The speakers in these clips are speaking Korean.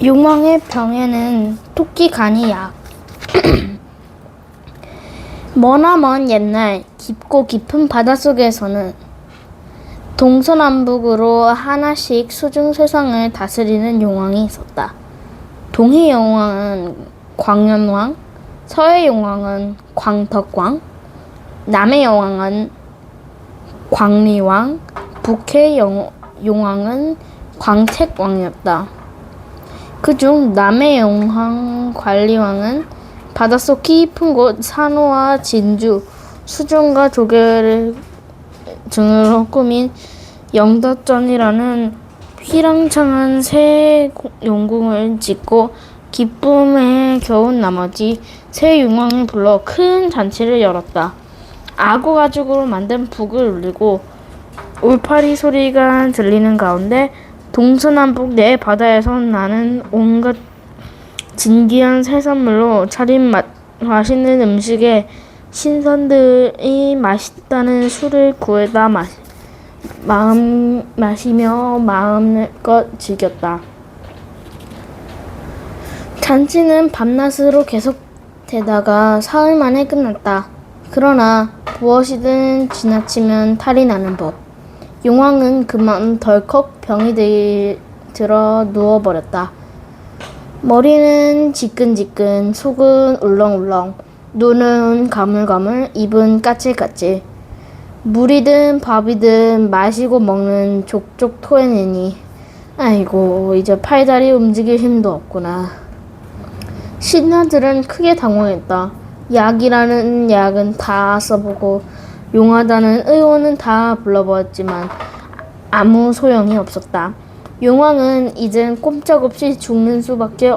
용왕의 병에는 토끼 간이 약. 머나먼 옛날 깊고 깊은 바닷속에서는 동서남북으로 하나씩 수중 세상을 다스리는 용왕이 있었다. 동해 용왕은 광현왕, 서해 용왕은 광덕왕, 남해 용왕은 광리왕, 북해 용왕은 광택왕이었다. 그중 남해 용왕 관리왕은 바닷속 깊은 곳 산호와 진주, 수중과 조개를 등으로 꾸민 영덕전이라는 휘랑창한 새 용궁을 짓고 기쁨에 겨운 나머지 새 용왕을 불러 큰 잔치를 열었다. 악어 가죽으로 만든 북을 울리고 울파리 소리가 들리는 가운데 동서남북 네 바다에서 나는 온갖 진귀한 새선물로 차린 맛있는 음식에 신선들이 맛있다는 술을 구해다 마시며 마음껏 즐겼다. 잔치는 밤낮으로 계속되다가 사흘 만에 끝났다. 그러나 무엇이든 지나치면 탈이 나는 법. 용왕은 그만 덜컥 병이 들어 누워버렸다. 머리는 지끈지끈, 속은 울렁울렁, 눈은 가물가물, 입은 까칠까칠. 물이든 밥이든 마시고 먹는 족족 토해내니 아이고 이제 팔다리 움직일 힘도 없구나. 신하들은 크게 당황했다. 약이라는 약은 다 써보고 용하다는 의원은 다 불러보았지만 아무 소용이 없었다. 용왕은 이젠 꼼짝없이 죽는 수밖에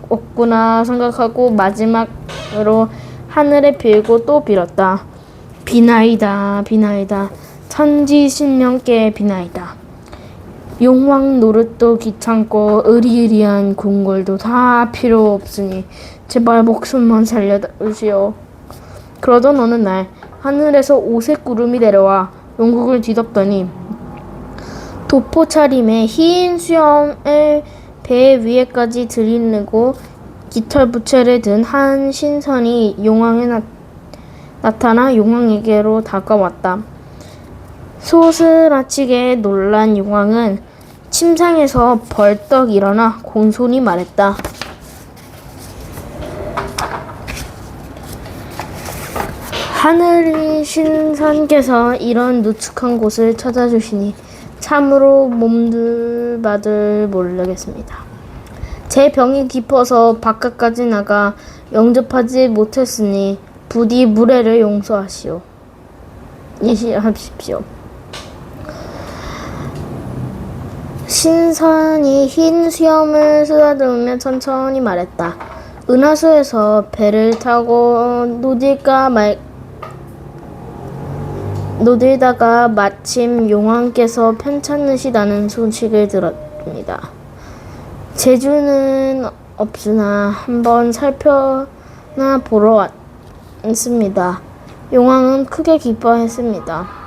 없구나 생각하고 마지막으로 하늘에 빌고 또 빌었다. 비나이다 비나이다 천지신명께 비나이다. 용왕 노릇도 귀찮고 으리으리한 궁궐도 다 필요 없으니 제발 목숨만 살려주시오. 그러던 어느 날 하늘에서 오색 구름이 내려와 용궁을 뒤덮더니 도포 차림에 흰 수염을 배 위에까지 들이밀고 깃털 부채를 든 한 신선이 용왕에 나타나 용왕에게로 다가왔다. 소스라치게 놀란 용왕은 침상에서 벌떡 일어나 공손히 말했다. 하늘이 신선께서 이런 누축한 곳을 찾아주시니 참으로 몸둘바들 모르겠습니다. 제 병이 깊어서 바깥까지 나가 영접하지 못했으니 부디 무례를 용서하시오. 하십시오. 신선이 흰 수염을 쓰다듬으며 천천히 말했다. 은하수에서 배를 타고 노들다가 마침 용왕께서 편찮으시다는 소식을 들었습니다. 재주는 없으나 한번 살펴나 보러 왔습니다. 용왕은 크게 기뻐했습니다.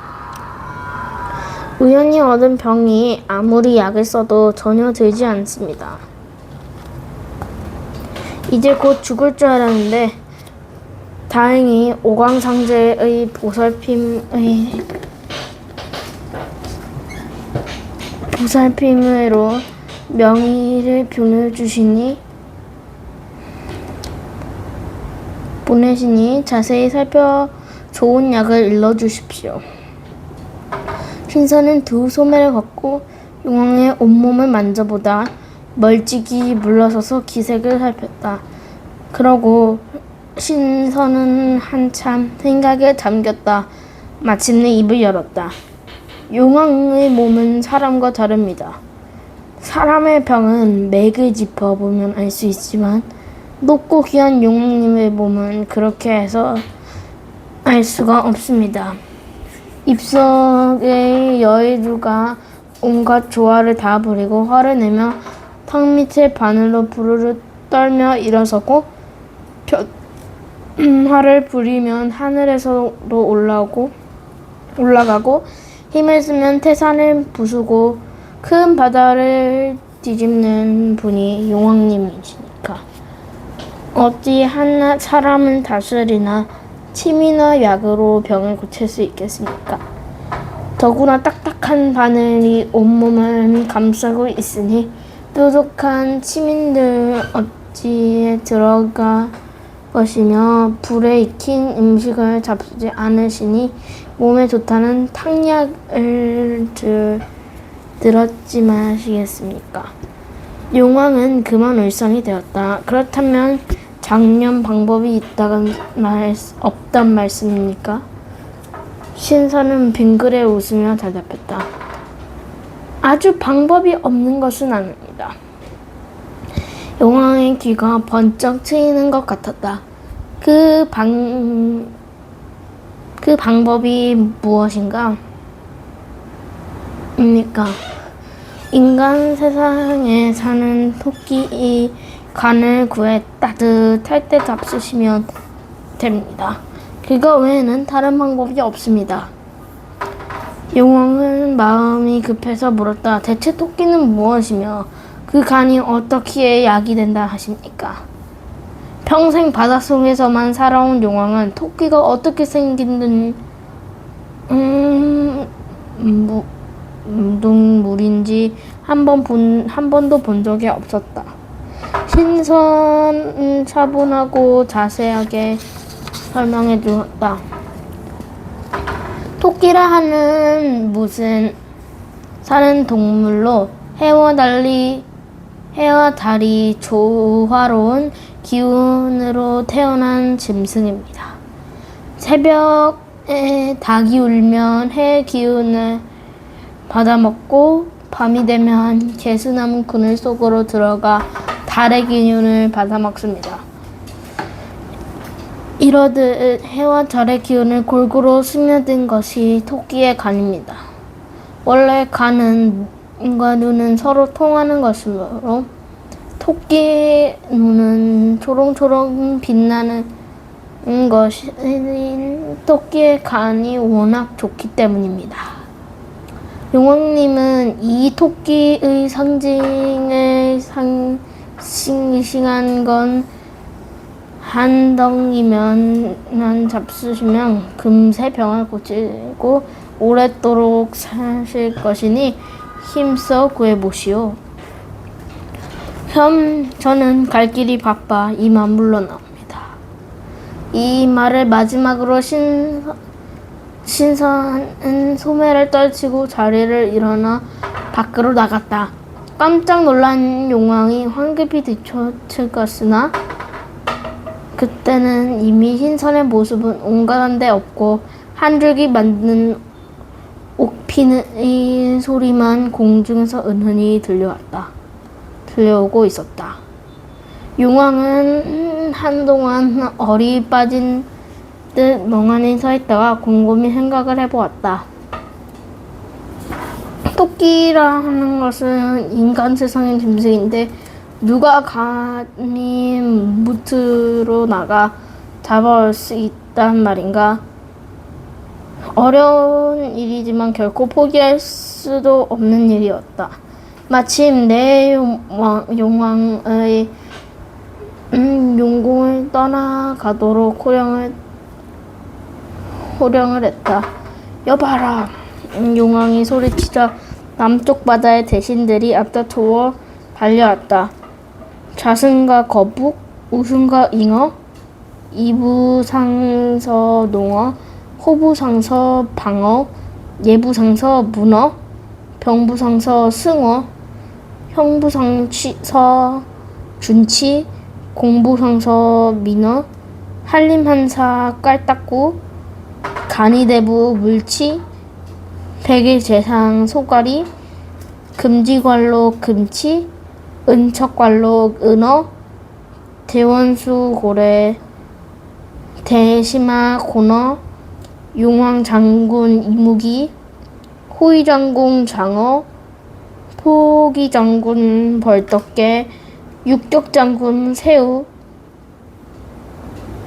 우연히 얻은 병이 아무리 약을 써도 전혀 들지 않습니다. 이제 곧 죽을 줄 알았는데 다행히 오광상제의 보살핌으로 명의를 보내시니 자세히 살펴 좋은 약을 일러주십시오. 신선은 두 소매를 걷고 용왕의 온몸을 만져보다 멀찍이 물러서서 기색을 살폈다. 그러고 신선은 한참 생각에 잠겼다. 마침내 입을 열었다. 용왕의 몸은 사람과 다릅니다. 사람의 병은 맥을 짚어보면 알 수 있지만 높고 귀한 용왕님의 몸은 그렇게 해서 알 수가 없습니다. 입속의 여의주가 온갖 조화를 다 부리고 화를 내며 턱 밑에 바늘로 부르르 떨며 일어서고 화를 부리면 하늘에서로 올라가고 힘을 쓰면 태산을 부수고 큰 바다를 뒤집는 분이 용왕님이시니까. 어찌 한 사람을 다스리나 침이나 약으로 병을 고칠 수 있겠습니까? 더구나 딱딱한 바늘이 온몸을 감싸고 있으니 뾰족한 침인들 어찌에 들어가 것이며 불에 익힌 음식을 잡수지 않으시니 몸에 좋다는 탕약을 들었지 마시겠습니까? 용왕은 그만 울상이 되었다. 그렇다면 장년 방법이 없단 말씀입니까? 신사는 빙그레 웃으며 대답했다. 아주 방법이 없는 것은 아닙니다. 용왕의 귀가 번쩍 트이는 것 같았다. 그 방법이 무엇인가? 입니까? 인간 세상에 사는 토끼의 간을 구해 따뜻할 때 잡수시면 됩니다. 그거 외에는 다른 방법이 없습니다. 용왕은 마음이 급해서 물었다. 대체 토끼는 무엇이며 그 간이 어떻게 약이 된다 하십니까? 평생 바닷속에서만 살아온 용왕은 토끼가 어떻게 생긴 동물인지 한 번도 본 적이 없었다. 신선 차분하고 자세하게 설명해 주었다. 토끼라 하는 무슨 사는 동물로 해와 달리 조화로운 기운으로 태어난 짐승입니다. 새벽에 닭이 울면 해의 기운을 받아먹고 밤이 되면 개수나무 그늘 속으로 들어가 달의 기운을 받아먹습니다. 이러듯 해와 달의 기운을 골고루 스며든 것이 토끼의 간입니다. 원래 간과 눈은 서로 통하는 것이므로 토끼 눈은 초롱초롱 빛나는 것이 토끼의 간이 워낙 좋기 때문입니다. 용왕님은 이 토끼의 상징을 싱싱한 건 한 덩이면 잡수시면 금세 병을 고치고 오랫도록 사실 것이니 힘써 구해보시오. 저는 갈 길이 바빠 이만 물러나옵니다. 이 말을 마지막으로 신선한 소매를 떨치고 자리를 일어나 밖으로 나갔다. 깜짝 놀란 용왕이 황급히 뒤쫓을 것이나 그때는 이미 신선의 모습은 온갖 데 없고 한 줄기 만든 옥피의 소리만 공중에서 은은히 들려오고 있었다. 용왕은 한동안 얼이 빠진 듯 멍하니 서 있다가 곰곰이 생각을 해보았다. 토끼라 하는 것은 인간 세상의 짐승인데 누가 감히 무트로 나가 잡아올 수 있단 말인가? 어려운 일이지만 결코 포기할 수도 없는 일이었다. 마침 내 용왕의 용궁을 떠나가도록 호령을 했다. 여봐라! 용왕이 소리치자 남쪽 바다의 대신들이 앞다투어 달려왔다. 좌승과 거북, 우승과 잉어, 이부상서 농어, 호부상서 방어, 예부상서 문어, 병부상서 승어, 형부상서 준치, 공부상서 민어, 한림한사 깔딱구, 간이대부 물치, 백일재상 소가리, 금지관로 금치, 은척관로 은어, 대원수 고래, 대심하 곤어, 용왕장군 이무기, 호위장군 장어, 포기장군 벌떡개, 육격장군 새우,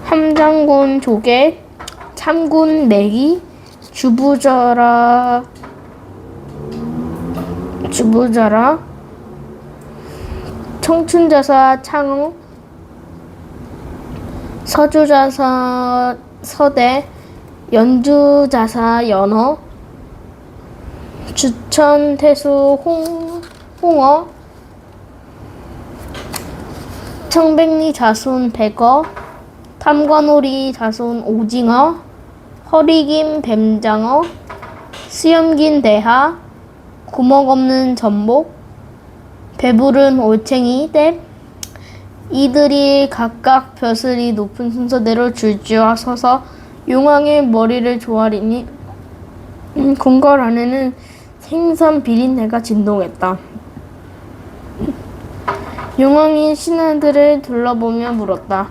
함장군 조개, 참군 메기, 주부자라 청춘자사 창호, 서주자사 서대, 연주자사 연어, 주천태수 홍어, 청백리 자손 백어, 탐관오리 자손 오징어, 허리긴 뱀장어, 수염긴 대하, 구멍 없는 전복, 배부른 올챙이 떼, 이들이 각각 벼슬이 높은 순서대로 줄지어 서서 용왕의 머리를 조아리니 궁궐 안에는 생선 비린내가 진동했다. 용왕이 신하들을 둘러보며 물었다.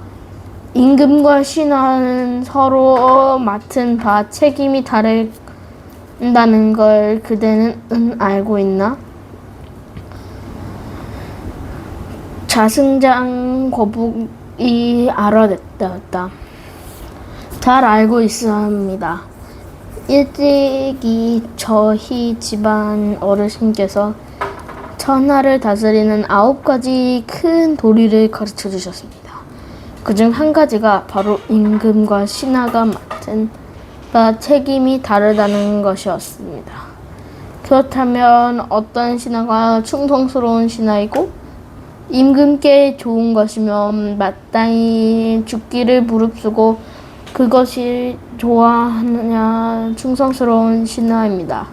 임금과 신하는 서로 맡은 바 책임이 다른다는 걸 그대는 알고 있나? 자승장 거북이 알아냈다. 잘 알고 있습니다. 일찍이 저희 집안 어르신께서 천하를 다스리는 9가지 큰 도리를 가르쳐 주셨습니다. 그중 한 가지가 바로 임금과 신하가 맡은 바 책임이 다르다는 것이었습니다. 그렇다면 어떤 신하가 충성스러운 신하이고 임금께 좋은 것이면 마땅히 죽기를 무릅쓰고 그것이 좋아하느냐 충성스러운 신하입니다.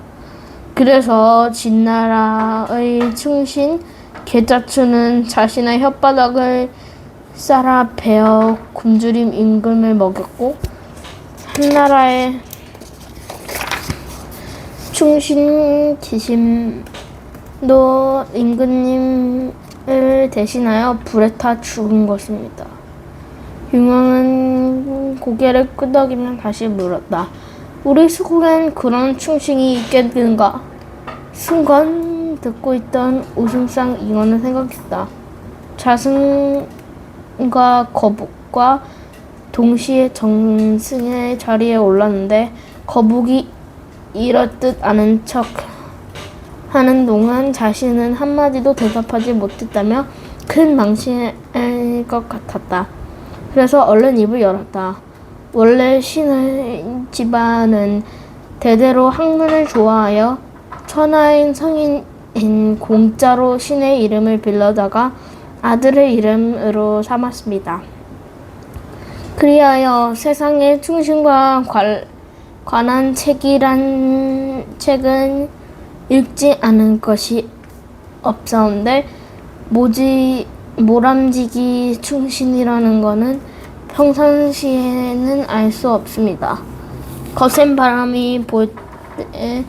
그래서 진나라의 충신 계자추는 자신의 혓바닥을 쌀아 베어 굶주린 임금을 먹였고 한나라의 충신 기심도 임금님을 대신하여 불에 타 죽은 것입니다. 용왕은 고개를 끄덕이며 다시 물었다. 우리 수국엔 그런 충신이 있겠는가? 순간 듣고 있던 우승상 잉어는 생각했다. 자승과 거북과 동시에 정승의 자리에 올랐는데 거북이 이렇듯 아는 척 하는 동안 자신은 한마디도 대답하지 못했다며 큰 망신일 것 같았다. 그래서 얼른 입을 열었다. 원래 신의 집안은 대대로 학문을 좋아하여 천하인 성인인 공짜로 신의 이름을 빌려다가 아들의 이름으로 삼았습니다. 그리하여 세상에 충신과 관한 책은 읽지 않은 것이 없사온데 모람지기 충신이라는 것은 평상시에는 알 수 없습니다. 거센 바람이 불 때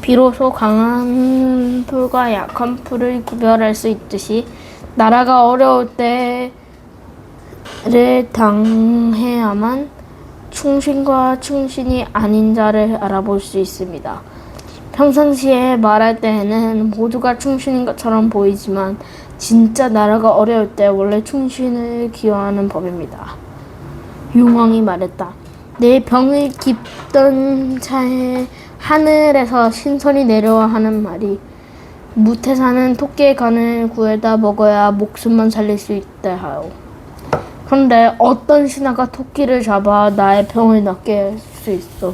비로소 강한 풀과 약한 풀을 구별할 수 있듯이 나라가 어려울 때를 당해야만 충신과 충신이 아닌 자를 알아볼 수 있습니다. 평상시에 말할 때에는 모두가 충신인 것처럼 보이지만 진짜 나라가 어려울 때 원래 충신을 기여하는 법입니다. 용왕이 말했다. 내 병을 깁던 차에 하늘에서 신선이 내려와 하는 말이 무태 사는 토끼의 간을 구해다 먹어야 목숨만 살릴 수 있다 하오. 그런데 어떤 신하가 토끼를 잡아 나의 병을 낫게 할 수 있어?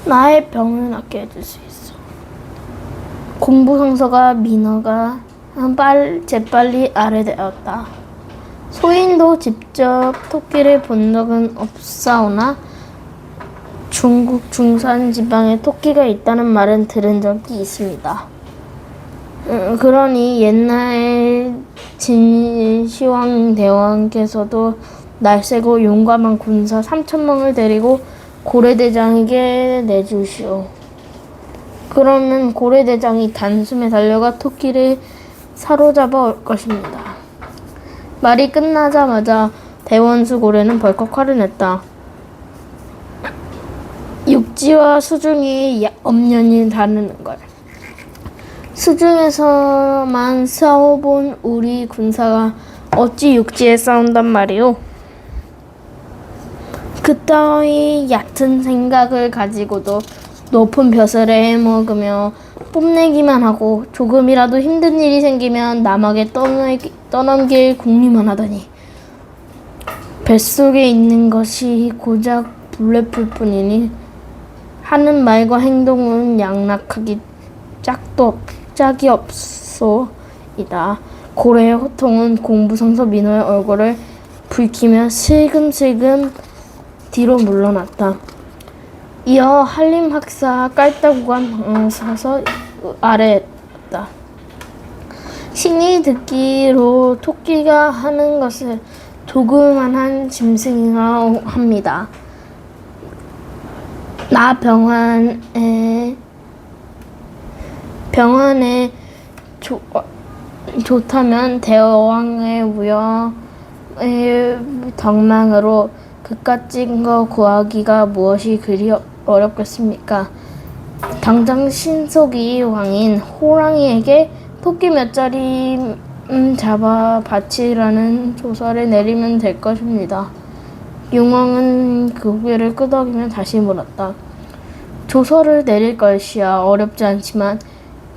나의 병을 낫게 해줄 수 있어. 공부성서가 민어가 재빨리 아래되었다. 소인도 직접 토끼를 본 적은 없사오나 중국 중산 지방에 토끼가 있다는 말은 들은 적이 있습니다. 그러니 옛날 진시황 대왕께서도 날쌔고 용감한 군사 3,000명을 데리고 고래대장에게 내주시오. 그러면 고래대장이 단숨에 달려가 토끼를 사로잡아 올 것입니다. 말이 끝나자마자 대원수 고래는 벌컥 화를 냈다. 육지와 수중이 엄연히 다르는 걸. 수중에서만 싸워본 우리 군사가 어찌 육지에 싸운단 말이오? 그따위 얕은 생각을 가지고도 높은 벼슬에 해먹으며 뽐내기만 하고 조금이라도 힘든 일이 생기면 남에게 떠넘길 궁리만 하더니 뱃속에 있는 것이 고작 블레풀 뿐이니 하는 말과 행동은 양락하기 짝이 없소이다. 고래의 호통은 공부성서 민호의 얼굴을 붉히며 슬금슬금 뒤로 물러났다. 이어 한림학사 깔따구가 서서 아래했다. 신이 듣기로 토끼가 하는 것을 조그만한 짐승이라 합니다. 나 병안에 좋다면 대왕의 무여의 덕망으로 그깟 찐거 구하기가 무엇이 그리 어렵겠습니까? 당장 신속이 왕인 호랑이에게 토끼 몇 자리 잡아 바치라는 조서를 내리면 될 것입니다. 융왕은 그 고개를 끄덕이며 다시 물었다. 조서를 내릴 것이야 어렵지 않지만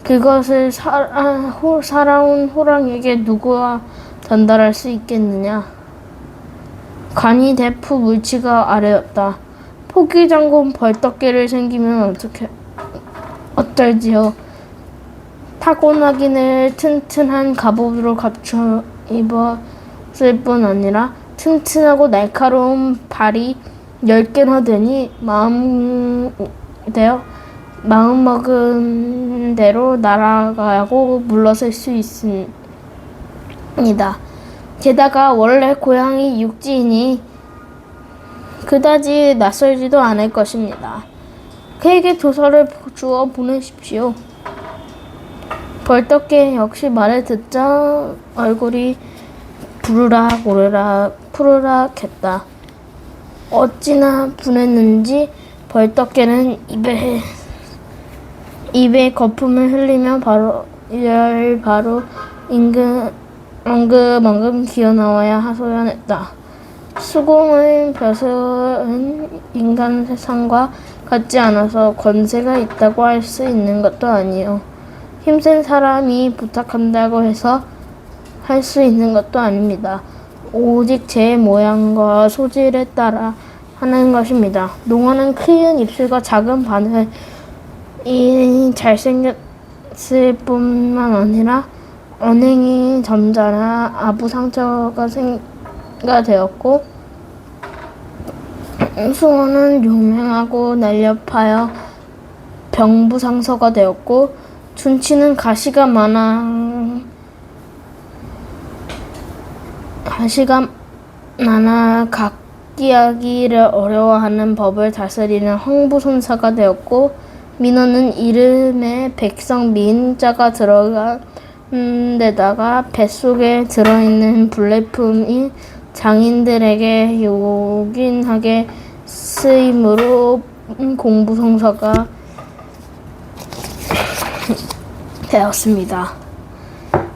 그것을 살아온 호랑이에게 누구와 전달할 수 있겠느냐? 관이 대프 물치가 아래였다. 포기장군 벌떡개를 생기면 어쩔지요? 타고나기를 튼튼한 갑옷으로 갖춰 입었을 뿐 아니라 튼튼하고 날카로운 발이 10개나 되니 마음먹은 대로 날아가고 물러설 수 있습니다. 게다가 원래 고향이 육지이니 그다지 낯설지도 않을 것입니다. 그에게 조서를 주어 보내십시오. 벌떡개 역시 말을 듣자 얼굴이 푸르락 했다. 어찌나 분했는지 벌떡개는 입에 거품을 흘리며 바로 엉금엉금 기어나와야 하소연했다. 수공의 벼슬은 인간 세상과 같지 않아서 권세가 있다고 할 수 있는 것도 아니요. 힘센 사람이 부탁한다고 해서 할 수 있는 것도 아닙니다. 오직 제 모양과 소질에 따라 하는 것입니다. 농어는 큰 입술과 작은 바늘이 잘생겼을 뿐만 아니라 언행이 점잖아 아부 상처가 되었고 수어는 용맹하고 날렵하여 병부상서가 되었고 준치는 가시가 많아 각기하기를 어려워하는 법을 다스리는 황부선사가 되었고 민어는 이름에 백성 미인자가 들어간 데다가 뱃속에 들어있는 불례품이 장인들에게 요긴하게 쓰임으로 공부성서가 되었습니다.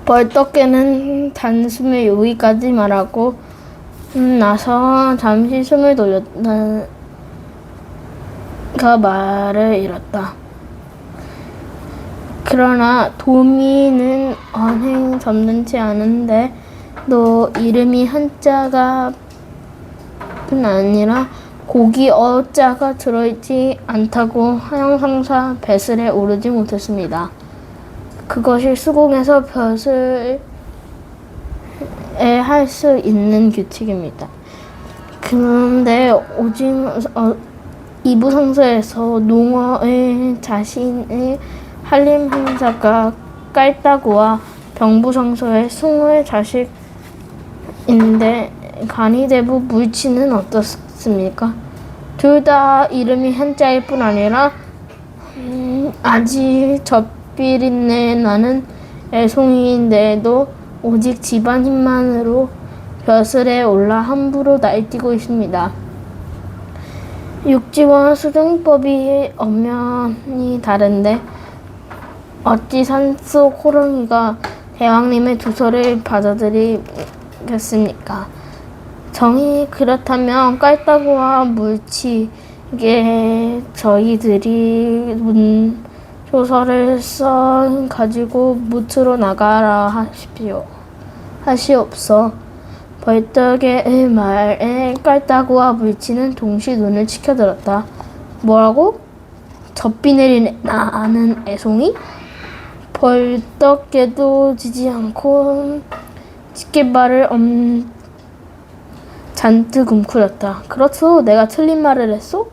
벌떡개는 단숨에 여기까지 말하고 나서 잠시 숨을 돌렸다가 말을 잃었다. 그러나 도미는 언행 점잖지 않은데 너 이름이 한자가 뿐 아니라 고기 어자가 들어있지 않다고 하영상사 배슬에 오르지 못했습니다. 그것이 수공에서 벼슬에 할 수 있는 규칙입니다. 그런데 오직 이부상서에서 농어의 자신의 한림행사가 깔따구와 병부상서의 숭어의 자식인데 간이대부 물치는 어떻습니까? 둘 다 이름이 한자일 뿐 아니라 아직 젖비린내 나는 애송이인데도 오직 집안 힘만으로 벼슬에 올라 함부로 날뛰고 있습니다. 육지와 수정법이 엄연히 다른데 어찌 산속 호랑이가 대왕님의 조서를 받아들이겠습니까? 정이 그렇다면 깔따구와 물치게 저희들이 조서를 써 가지고 무트로 나가라 하시옵소. 벌떡의 말에 깔따구와 물치는 동시 눈을 치켜들었다. 뭐라고? 젖비 내리는 애송이? 벌떡에도 지지 않고 집게발을 잔뜩 움츠렸다. 그렇소, 내가 틀린 말을 했소?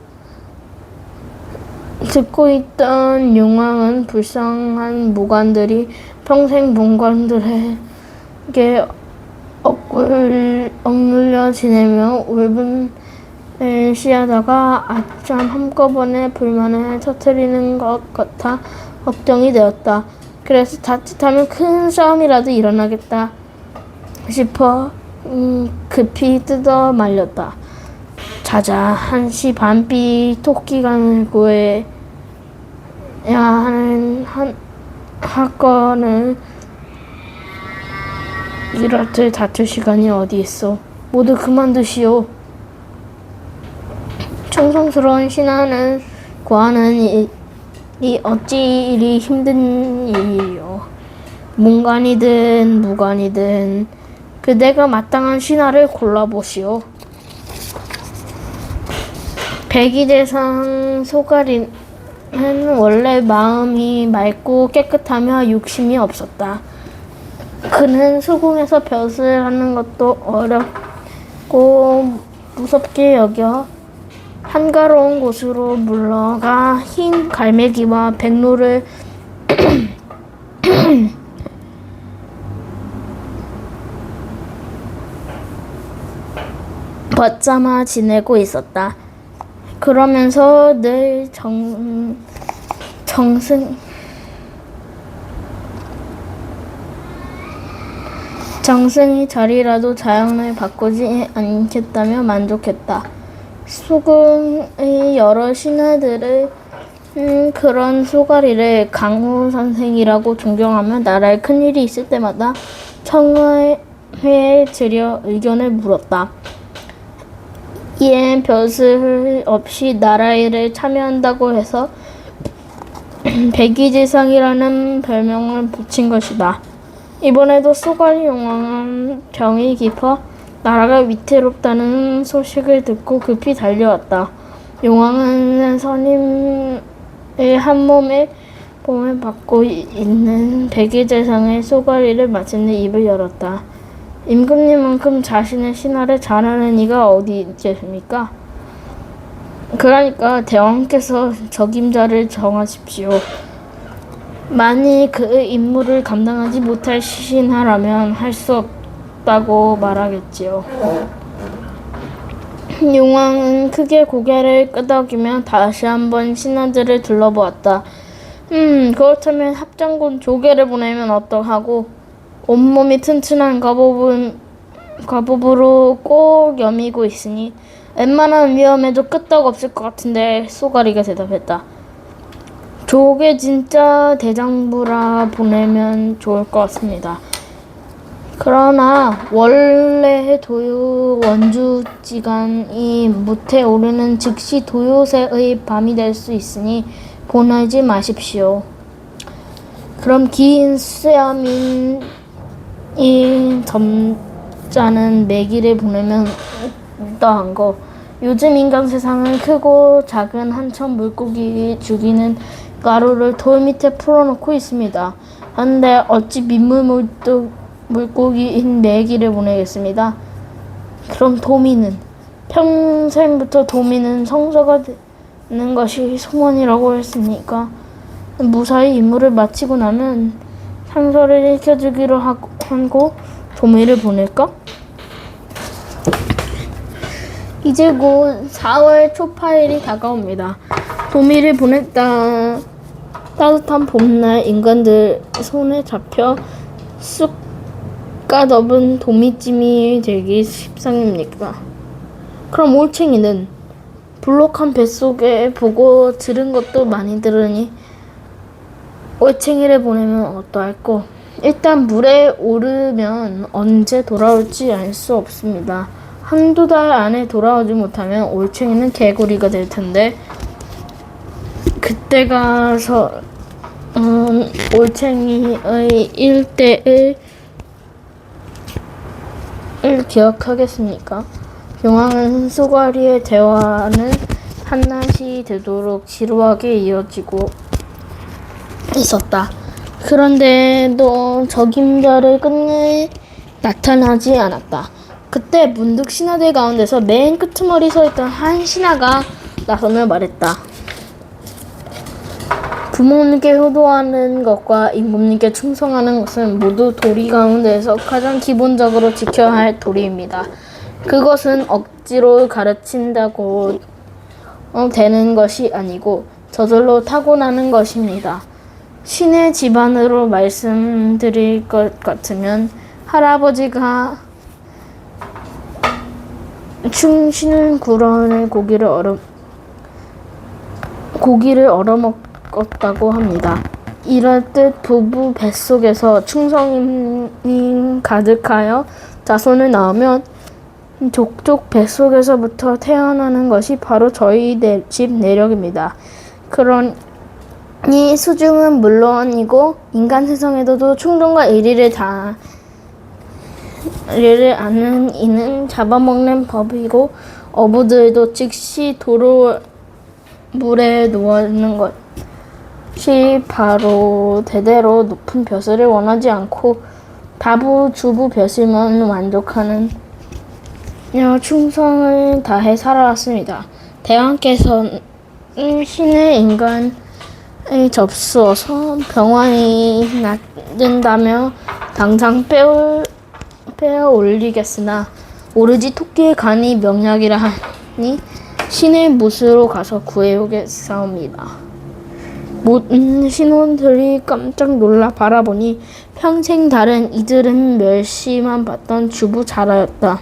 듣고 있던 용왕은 불쌍한 무관들이 평생 문관들에게 억눌려 지내며 울분을 씨하다가 아참 한꺼번에 불만을 터뜨리는 것 같아 걱정이 되었다. 그래서 자칫하면 큰 싸움이라도 일어나겠다 싶어 급히 뜯어 말렸다. 자자, 1시 반비 토끼간을 구해야 하는 사건을 이렇듯 다툴 시간이 어디 있어. 모두 그만두시오. 충성스러운 신하는 구하는 일이 어찌 이리 힘든 일이요. 문관이든 무관이든 그대가 마땅한 신하를 골라보시오. 백의대상 소가리는 원래 마음이 맑고 깨끗하며 욕심이 없었다. 그는 수궁에서 벼슬 하는 것도 어렵고 무섭게 여겨 한가로운 곳으로 물러가 흰 갈매기와 백로를 벗삼아 지내고 있었다. 그러면서 늘 정승이 자리라도 자연을 바꾸지 않겠다며 만족했다. 수궁의 여러 신하들은 그런 소가리를 강호 선생이라고 존경하며 나라에 큰일이 있을 때마다 청회에 들여 의견을 물었다. 이에 벼슬 없이 나라 일에 참여한다고 해서 백의지상이라는 별명을 붙인 것이다. 이번에도 소가리 용왕은 병이 깊어 나라가 위태롭다는 소식을 듣고 급히 달려왔다. 용왕은 선임의 한몸에 몸을 받고 있는 백의재상의 소가리를 마침내 입을 열었다. 임금님만큼 자신의 신하를 잘하는 이가 어디 있겠습니까? 그러니까 대왕께서 적임자를 정하십시오. 만일 그 임무를 감당하지 못할 신하라면 할 수 없다고 말하겠지요. 용왕은 크게 고개를 끄덕이며 다시 한번 신하들을 둘러보았다. 그렇다면 합장군 조계를 보내면 어떡하고? 온몸이 튼튼한 과부부로 꼭 여미고 있으니 웬만한 위험에도 끄떡없을 것 같은데 쏘가리가 대답했다. 조계 진짜 대장부라 보내면 좋을 것 같습니다. 그러나 원래 도요 원주지간이 무태 오르는 즉시 도요새의 밤이 될 수 있으니 보내지 마십시오. 그럼 긴 수야민이 점잖은 매기를 보내면 어떠한 거. 요즘 인간 세상은 크고 작은 한천 물고기 죽이는 가루를 돌 밑에 풀어놓고 있습니다. 한데 어찌 물고기인 매기를 보내겠습니다. 그럼 도미는? 평생부터 도미는 성서가 되는 것이 소원이라고 했으니까 무사히 임무를 마치고 나면 상서를 읽혀주기로 하고 도미를 보낼까? 이제 곧 4월 초파일이 다가옵니다. 도미를 보냈다. 따뜻한 봄날 인간들 손에 잡혀 쑥 가덮은 도미찜이 되기 십상입니까? 그럼 올챙이는? 불록한 뱃속에 보고 들은 것도 많이 들으니 올챙이를 보내면 어떠할꼬? 일단 물에 오르면 언제 돌아올지 알 수 없습니다. 한두 달 안에 돌아오지 못하면 올챙이는 개구리가 될 텐데 그때 가서 올챙이의 일대를 기억하겠습니까? 용왕은 수과리의 대화는 한낮이 되도록 지루하게 이어지고 있었다. 그런데도 적임자를 끝내 나타나지 않았다. 그때 문득 신하들 가운데서 맨 끄트머리 서 있던 한 신하가 나서며 말했다. 부모님께 효도하는 것과 임금님께 충성하는 것은 모두 도리 가운데에서 가장 기본적으로 지켜야 할 도리입니다. 그것은 억지로 가르친다고 되는 것이 아니고 저절로 타고나는 것입니다. 신의 집안으로 말씀드릴 것 같으면 할아버지가 충신은 구런의 고기를 얼어먹었다고 합니다. 이럴 듯 부부 뱃속에서 충성이 가득하여 자손을 낳으면 족족 뱃속에서부터 태어나는 것이 바로 저희 집 내력입니다. 그러니 수중은 물론이고 인간 세상에도 충동과 의리를 아는 이는 잡아먹는 법이고 어부들도 즉시 도로 물에 놓는 것이 바로 대대로 높은 벼슬을 원하지 않고 다부 주부 벼슬만 만족하는 충성을 다해 살아왔습니다. 대왕께서는 신의 인간을 접수어서 병환이 낫는다며 당장 빼어 올리겠으나 오르지 토끼의 간이 명약이라 하니 신의 못으로 가서 구해오겠사옵니다. 모든 신혼들이 깜짝 놀라 바라보니 평생 다른 이들은 멸시만 받던 주부 자라였다.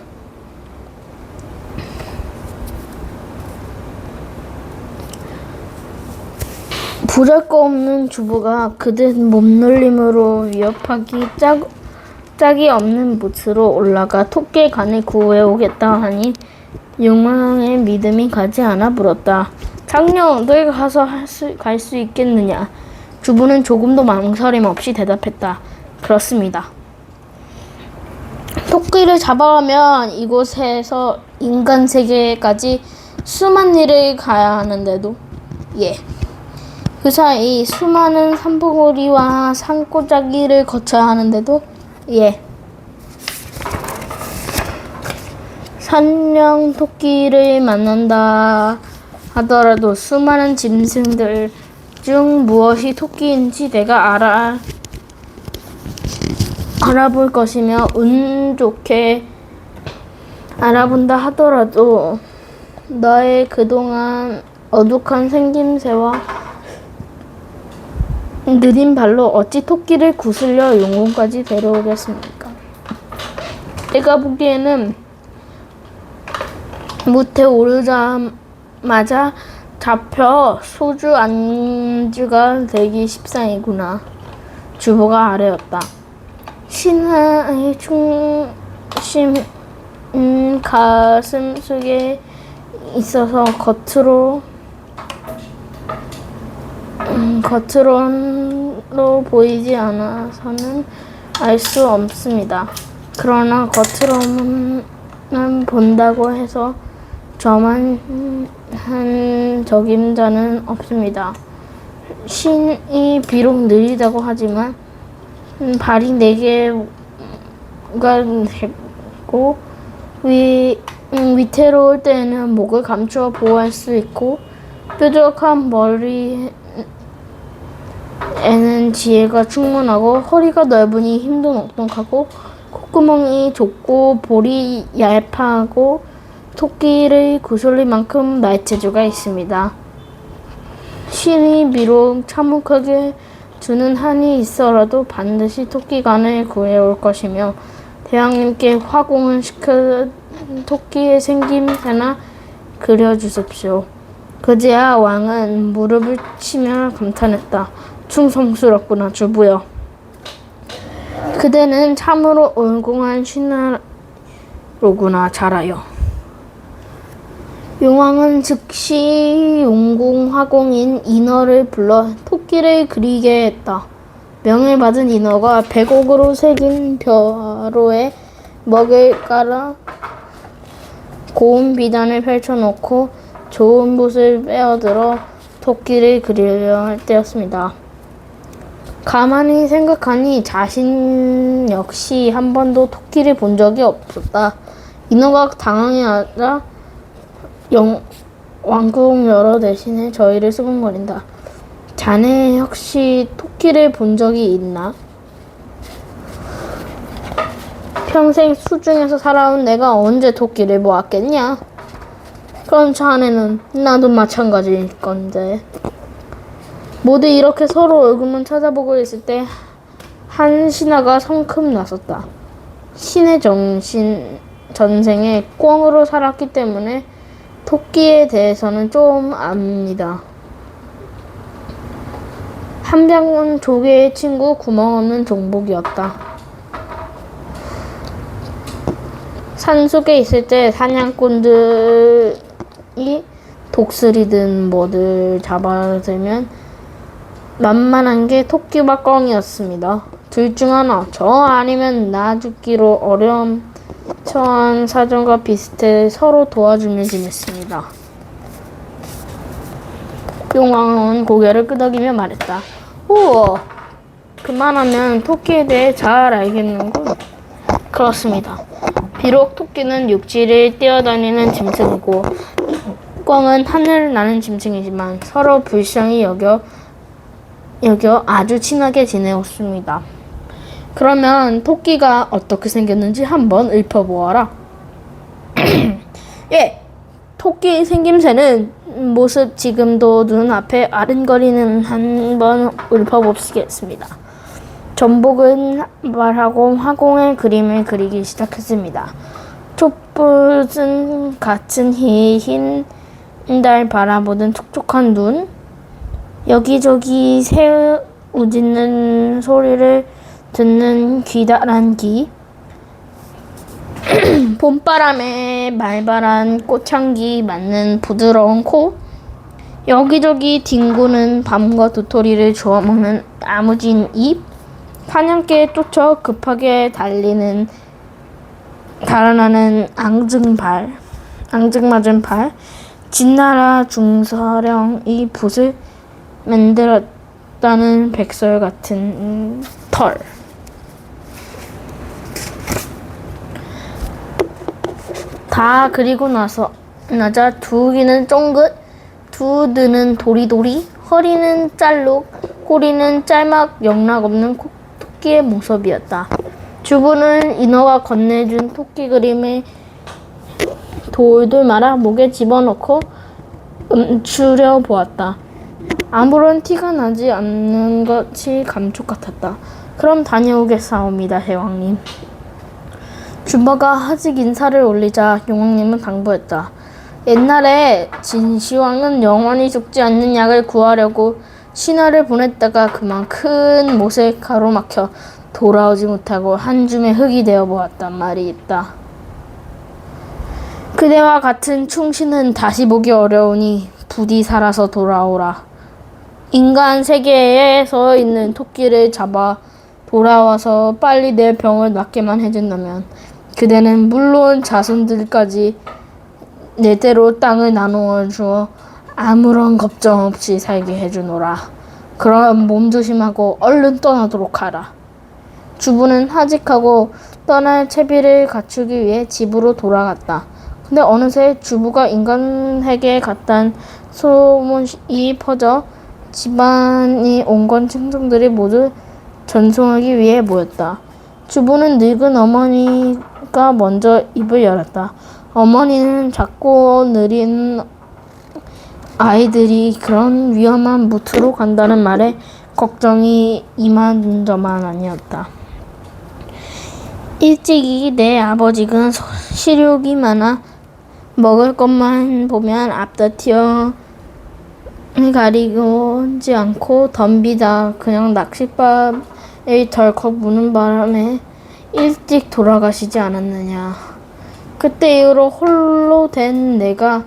부잘것없는 주부가 그들 몸놀림으로 위협하기 짝이 없는 못으로 올라가 토끼의 간을 구해오겠다 하니 용왕의 믿음이 가지 않아 물었다. 장녀, 너희가 가서 갈 수 있겠느냐? 주부는 조금도 망설임 없이 대답했다. 그렇습니다. 토끼를 잡아가면 이곳에서 인간 세계까지 수만 리를 가야 하는데도 그 사이 수많은 산봉우리와 산골짜기를 거쳐야 하는데도 산령 토끼를 만난다 하더라도 수많은 짐승들 중 무엇이 토끼인지 내가 알아볼 것이며 운 좋게 알아본다 하더라도 너의 그동안 어둑한 생김새와 느린 발로 어찌 토끼를 구슬려 용궁까지 데려오겠습니까? 내가 보기에는 무태 오르자마자 잡혀 소주 안주가 되기 십상이구나. 주보가 아뢰었다. 신하의 충심은 가슴 속에 있어서 겉으로 보이지 않아서는 알 수 없습니다. 그러나 겉으로만 본다고 해서 저만 한 적임자는 없습니다. 신이 비록 느리다고 하지만 발이 4개가 되고 위태로울 때에는 목을 감추어 보호할 수 있고 뾰족한 머리에는 지혜가 충분하고 허리가 넓으니 힘도 넉넉하고 콧구멍이 좁고 볼이 얄파하고 토끼를 구슬릴 만큼 말체주가 있습니다. 신이 비록 참혹하게 주는 한이 있어라도 반드시 토끼간을 구해올 것이며 대왕님께 화공을 시켜 토끼의 생김새나 그려주십시오. 그제야 왕은 무릎을 치며 감탄했다. 충성스럽구나 주부여. 그대는 참으로 온공한 신하로구나. 잘하여. 용왕은 즉시 용궁화공인 인어를 불러 토끼를 그리게 했다. 명을 받은 인어가 백옥으로 새긴 벼로에 먹을 깔아 고운 비단을 펼쳐놓고 좋은 붓을 빼어들어 토끼를 그리려 할 때였습니다. 가만히 생각하니 자신 역시 한 번도 토끼를 본 적이 없었다. 인어가 당황해하자 왕궁 열어 대신에 저희를 수군거린다. 자네 혹시 토끼를 본 적이 있나? 평생 수중에서 살아온 내가 언제 토끼를 보았겠냐? 그럼 자네는 나도 마찬가지일 건데. 모두 이렇게 서로 얼굴만 쳐다보고 있을 때 한 신하가 성큼 나섰다. 신의 전생에 꿩으로 살았기 때문에 토끼에 대해서는 좀 압니다. 한병은 조개의 친구 구멍 없는 종복이었다. 산속에 있을 때 사냥꾼들이 독수리든 뭐들 잡아들면 만만한 게 토끼와 꿩이었습니다. 둘 중 하나, 저 아니면 나 죽기로 어려움 처한 사정과 비슷해 서로 도와주며 지냈습니다. 용왕은 고개를 끄덕이며 말했다. 오, 그만하면 토끼에 대해 잘 알겠는군. 그렇습니다. 비록 토끼는 육지를 뛰어다니는 짐승이고 꿩은 하늘을 나는 짐승이지만 서로 불쌍히 여겨 아주 친하게 지내었습니다. 그러면 토끼가 어떻게 생겼는지 한번 읊어보아라. 예, 토끼 생김새는 모습 지금도 눈앞에 아른거리는 한번 읊어보시겠습니다. 전복은 말하고 화공의 그림을 그리기 시작했습니다. 촛불은 같은 흰 달 바라보던 촉촉한 눈, 여기저기 새 우짖는 소리를 듣는 귀다란 귀, 봄바람에 말발한 꽃향기 맡는 부드러운 코, 여기저기 뒹구는 밤과 도토리를 주워먹는 야무진 입, 사냥개에 쫓아 급하게 달아나는 앙증맞은 발, 진나라 중서령이 붓을 만들었다는 백설 같은 털. 다 그리고 나자 두 귀는 쫑긋, 두 눈은 도리도리, 허리는 짤록, 꼬리는 짤막 영락 없는 토끼의 모습이었다. 주부는 인어가 건네준 토끼 그림을 돌돌 말아 목에 집어넣고 움츠려 보았다. 아무런 티가 나지 않는 것이 감쪽 같았다. 그럼 다녀오겠사옵니다, 대왕님. 주부가 하직 인사를 올리자 용왕님은 당부했다. 옛날에 진시황은 영원히 죽지 않는 약을 구하려고 신하를 보냈다가 그만 큰 못에 가로막혀 돌아오지 못하고 한 줌의 흙이 되어 보았단 말이 있다. 그대와 같은 충신은 다시 보기 어려우니 부디 살아서 돌아오라. 인간 세계에서 있는 토끼를 잡아 돌아와서 빨리 내 병을 낫게만 해준다면 그대는 물론 자손들까지 내대로 땅을 나누어 주어 아무런 걱정 없이 살게 해주노라. 그럼 몸조심하고 얼른 떠나도록 하라. 주부는 하직하고 떠날 채비를 갖추기 위해 집으로 돌아갔다. 근데 어느새 주부가 인간에게 갔다는 소문이 퍼져 집안이 온건 친정들이 모두 전송하기 위해 모였다. 주부는 늙은 어머니가 먼저 입을 열었다. 어머니는 작고 느린 아이들이 그런 위험한 무트로 간다는 말에 걱정이 이만저만 아니었다. 일찍이 내 아버지는 식욕이 많아 먹을 것만 보면 앞다튀어 가리고지 않고 덤비다 그냥 낚싯밥을 덜컥 무는 바람에 일찍 돌아가시지 않았느냐. 그때 이후로 홀로 된 내가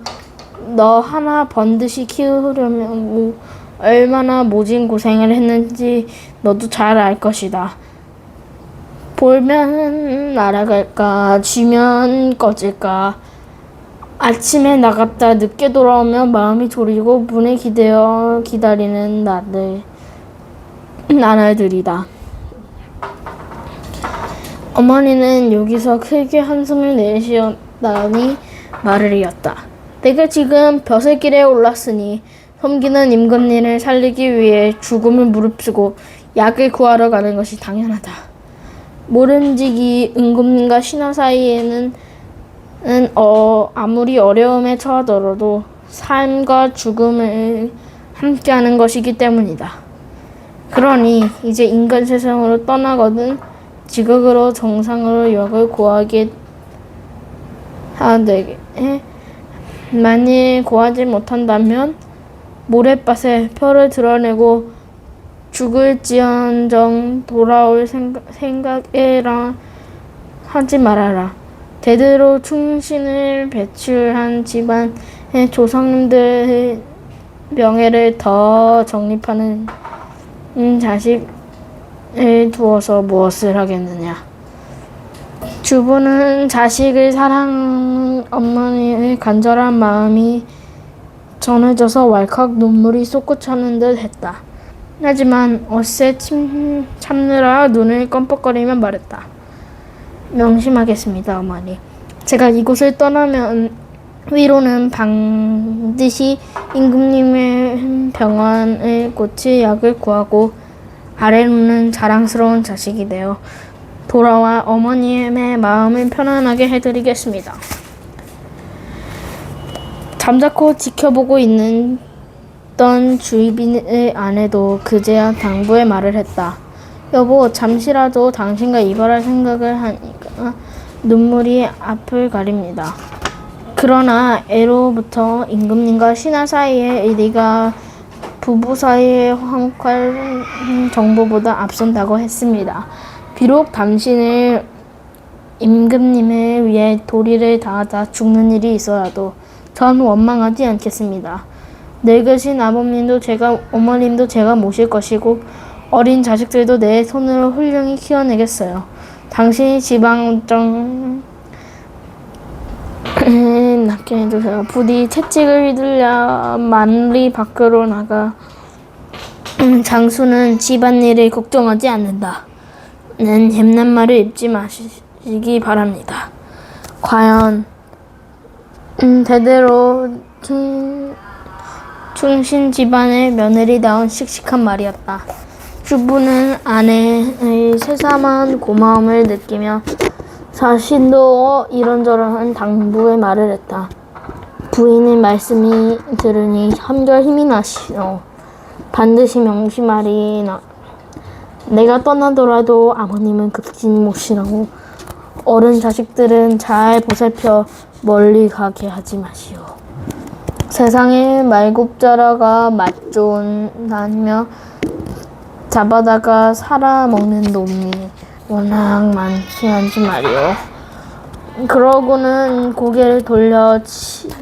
너 하나 번듯이 키우려면 얼마나 모진 고생을 했는지 너도 잘 알 것이다. 볼면 날아갈까, 쥐면 꺼질까. 아침에 나갔다 늦게 돌아오면 마음이 졸이고 문에 기대어 기다리는 나날들이다. 어머니는 여기서 크게 한숨을 내쉬었다니 말을 이었다. 내가 지금 벼슬길에 올랐으니 섬기는 임금님을 살리기 위해 죽음을 무릅쓰고 약을 구하러 가는 것이 당연하다. 모름지기 임금님과 신하 사이에는 아무리 어려움에 처하더라도 삶과 죽음을 함께하는 것이기 때문이다. 그러니 이제 인간 세상으로 떠나거든 지극으로 정상으로 역을 구하게 하되 만일 구하지 못한다면 모래밭에 표를 드러내고 죽을지언정 돌아올 생각에라 하지 말아라. 대대로 충신을 배출한 집안의 조상님들의 명예를 더 정립하는 자식을 두어서 무엇을 하겠느냐. 주부는 자식을 사랑하는 어머니의 간절한 마음이 전해져서 왈칵 눈물이 솟구치는 듯 했다. 하지만 어세 참느라 눈을 껌뻑거리며 말했다. 명심하겠습니다, 어머니. 제가 이곳을 떠나면 위로는 반드시 임금님의 병환을 고칠 약을 구하고 아래로는 자랑스러운 자식이 되어 돌아와 어머님의 마음을 편안하게 해드리겠습니다. 잠자코 지켜보고 있던 주입인의 아내도 그제야 당부의 말을 했다. 여보, 잠시라도 당신과 이별할 생각을 하니까 눈물이 앞을 가립니다. 그러나 애로부터 임금님과 신하 사이의 의리가 부부 사이의 화목할 정보보다 앞선다고 했습니다. 비록 당신을 임금님을 위해 도리를 다하다 죽는 일이 있어도 전 원망하지 않겠습니다. 늙으신 아버님도 어머님도 제가 모실 것이고 어린 자식들도 내 손으로 훌륭히 키워내겠어요. 당신이 지방정 낳게 해주세요. 부디 채찍을 휘둘려 만리 밖으로 나가 장수는 집안일을 걱정하지 않는다. 는 햄난 말을 잊지 마시기 바랍니다. 과연 대대로 충신 집안의 며느리다운 씩씩한 말이었다. 주부는 아내의 새삼한 고마움을 느끼며 자신도 이런저런 당부의 말을 했다. 부인의 말씀이 들으니 한결 힘이 나시오. 반드시 명심하리나. 내가 떠나더라도 아버님은 급진 모시라고 어른 자식들은 잘 보살펴 멀리 가게 하지 마시오. 세상에 말굽자라가 맛 좋은 다니며 잡아다가 살아먹는 놈이 워낙 많지 말이오. 그러고는 고개를 돌려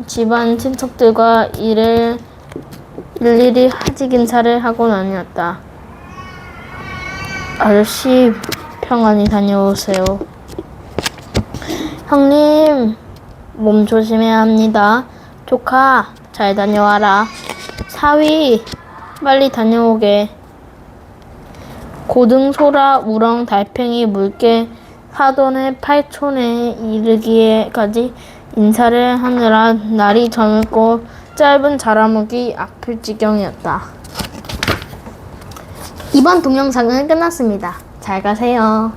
집안 친척들과 일일이 하직 인사를 하고 다녔다. 아저씨, 평안히 다녀오세요. 형님, 몸 조심해야 합니다. 조카, 잘 다녀와라. 사위, 빨리 다녀오게. 고등소라 우렁 달팽이 물개 사돈의 팔촌에 이르기에까지 인사를 하느라 날이 저물고 짧은 자라목이 아플 지경이었다. 이번 동영상은 끝났습니다. 잘 가세요.